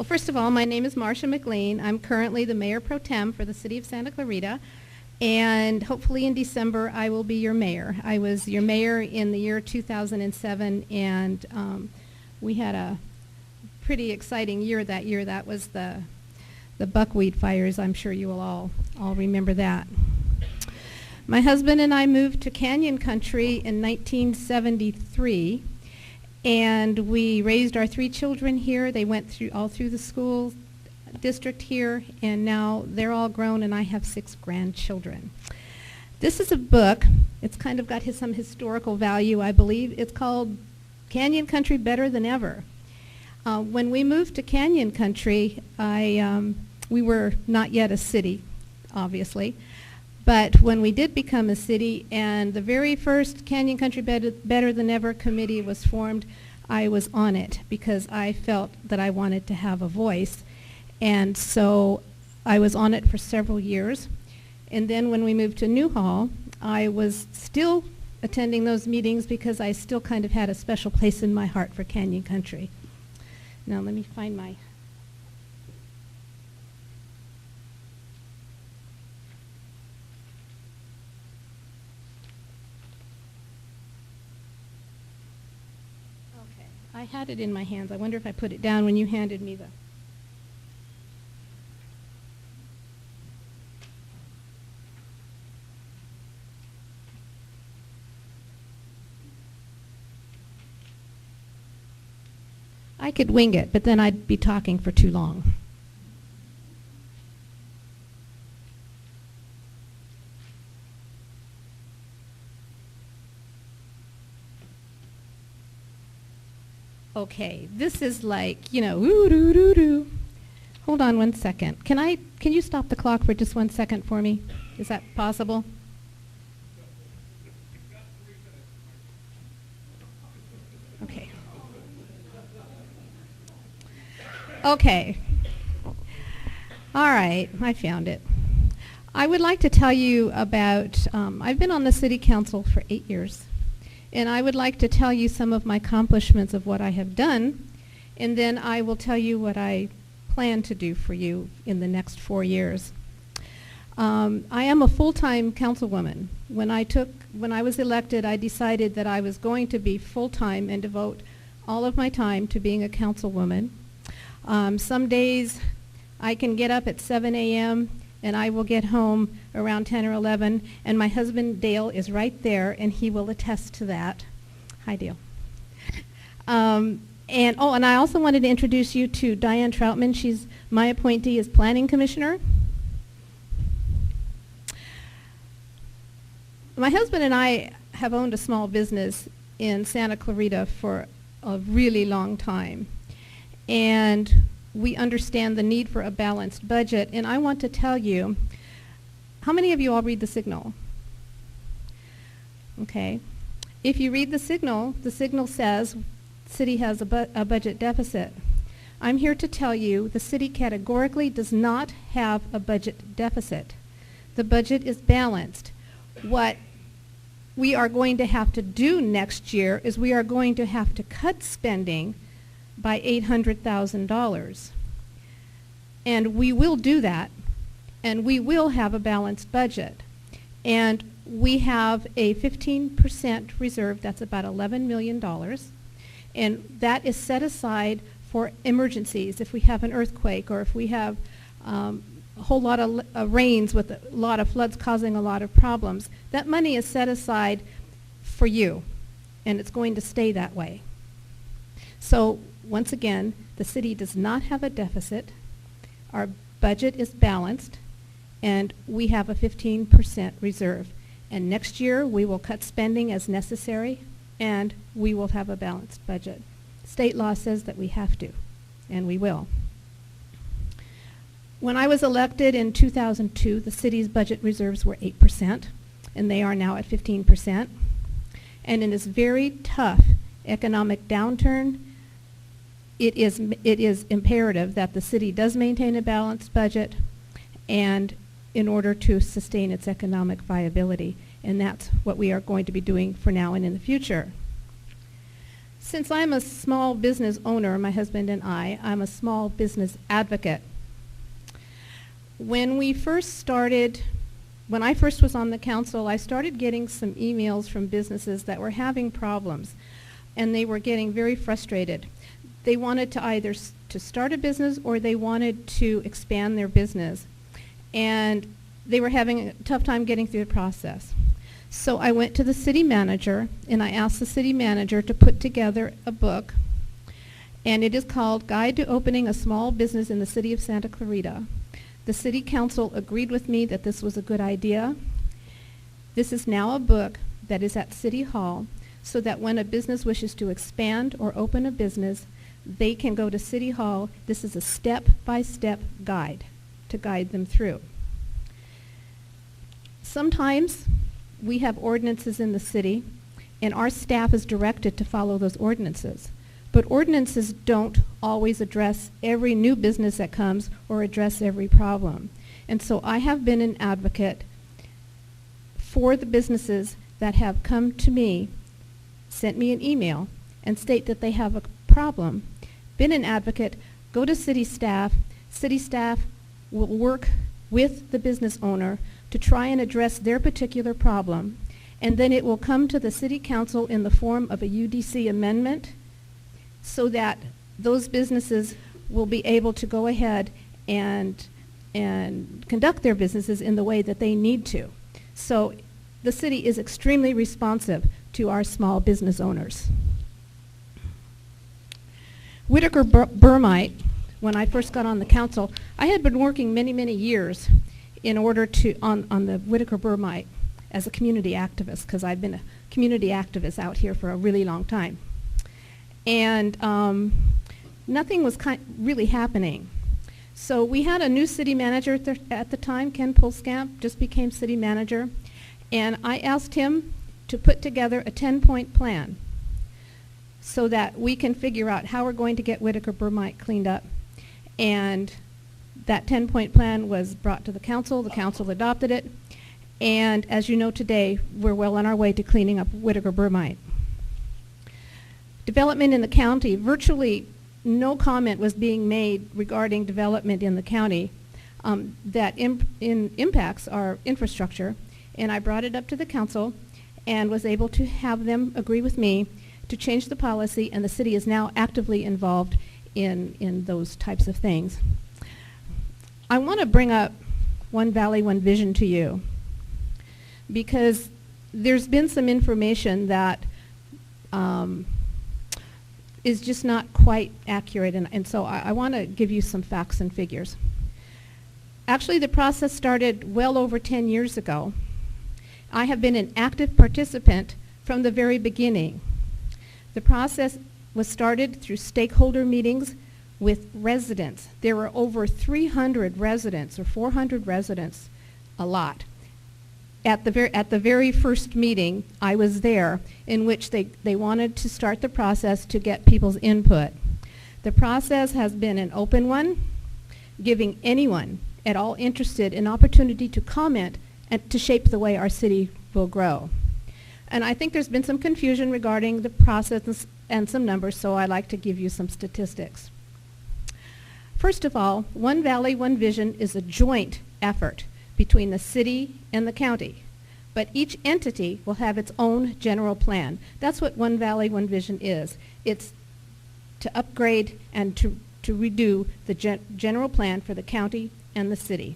Well, first of all, my name is Marsha McLean. I'm currently the Mayor Pro Tem for the City of Santa Clarita, and hopefully in December I will be your mayor. I was your mayor in the year 2007, and we had a pretty exciting year that year. That was the buckwheat fires. I'm sure you will all remember that. My husband and I moved to Canyon Country in 1973, and we raised our 3 children here. They went all through the school district here, and now they're all grown, and I have 6 grandchildren. This is a book. It's kind of got some historical value, I believe. It's called Canyon Country Better Than Ever. When we moved to Canyon Country, we were not yet a city, obviously. But when we did become a city and the very first Canyon Country Better Than Ever committee was formed, I was on it because I felt that I wanted to have a voice. And so I was on it for several years. And then when we moved to Newhall, I was still attending those meetings because I still kind of had a special place in my heart for Canyon Country. Now let me find my... I had it in my hands. I wonder if I put it down when you handed me the... I could wing it, but then I'd be talking for too long. Okay, this is like, ooh-doo-doo-doo. Hold on one second. Can you stop the clock for just 1 second for me? Is that possible? Okay. Okay. All right, I found it. I would like to tell you about, I've been on the City Council for 8 years. And I would like to tell you some of my accomplishments of what I have done, and then I will tell you what I plan to do for you in the next 4 years. I am a full-time councilwoman. When I was elected, I decided that I was going to be full-time and devote all of my time to being a councilwoman. Some days I can get up at 7 a.m. and I will get home around 10 or 11, and my husband Dale is right there, and he will attest to that. Hi, Dale. And I also wanted to introduce you to Diane Troutman. She's my appointee as Planning Commissioner. My husband and I have owned a small business in Santa Clarita for a really long time, and we understand the need for a balanced budget, and I want to tell you, how many of you all read the Signal? Okay. If you read the Signal says city has a budget deficit. I'm here to tell you the city categorically does not have a budget deficit. The budget is balanced. What we are going to have to do next year is we are going to have to cut spending by $800,000. And we will do that, and we will have a balanced budget. And we have a 15% reserve, that's about $11 million, and that is set aside for emergencies. If we have an earthquake, or if we have a whole lot of rains with a lot of floods causing a lot of problems, that money is set aside for you, and it's going to stay that way. So once again, the city does not have a deficit. Our budget is balanced, and we have a 15% reserve. And next year, we will cut spending as necessary, and we will have a balanced budget. State law says that we have to, and we will. When I was elected in 2002, the city's budget reserves were 8%, and they are now at 15%. And in this very tough economic downturn, it is imperative that the city does maintain a balanced budget, and in order to sustain its economic viability. And that's what we are going to be doing for now and in the future. Since I'm a small business owner, my husband and I'm a small business advocate. When I first was on the council, I started getting some emails from businesses that were having problems, and they were getting very frustrated. They wanted to either to start a business or they wanted to expand their business, and they were having a tough time getting through the process. So I went to the city manager, and I asked the city manager to put together a book, and it is called Guide to Opening a Small Business in the City of Santa Clarita. The city council agreed with me that this was a good idea. This is now a book that is at City Hall, so that when a business wishes to expand or open a business, they can go to City Hall. This is a step-by-step guide to guide them through. Sometimes we have ordinances in the city, and our staff is directed to follow those ordinances. But ordinances don't always address every new business that comes or address every problem. And so I have been an advocate for the businesses that have come to me, sent me an email, and state that they have a problem. Been an advocate, go to city staff. City staff will work with the business owner to try and address their particular problem, and then it will come to the city council in the form of a UDC amendment, so that those businesses will be able to go ahead and conduct their businesses in the way that they need to. So the city is extremely responsive to our small business owners. Whitaker Burmite, when I first got on the council, I had been working many, many years in order to, on the Whitaker Burmite as a community activist, because I've been a community activist out here for a really long time. And nothing was really happening. So we had a new city manager at the time. Ken Pulskamp just became city manager, and I asked him to put together a 10-point plan so that we can figure out how we're going to get Whitaker Burmite cleaned up. And that 10-point plan was brought to the council adopted it, and as you know today, we're well on our way to cleaning up Whitaker Burmite. Development in the county, virtually no comment was being made regarding development in the county that impacts our infrastructure, and I brought it up to the council and was able to have them agree with me to change the policy, and the city is now actively involved in those types of things. I want to bring up One Valley, One Vision to you, because there's been some information that is just not quite accurate, and so I want to give you some facts and figures. Actually, the process started well over 10 years ago. I have been an active participant from the very beginning. The process was started through stakeholder meetings with residents. There were over 300 residents, or 400 residents, a lot. At the very first meeting, I was there, in which they wanted to start the process to get people's input. The process has been an open one, giving anyone at all interested an opportunity to comment and to shape the way our city will grow. And I think there's been some confusion regarding the process and some numbers, so I'd like to give you some statistics. First of all, One Valley, One Vision is a joint effort between the city and the county, but each entity will have its own general plan. That's what One Valley, One Vision is. It's to upgrade and to redo the general plan for the county and the city.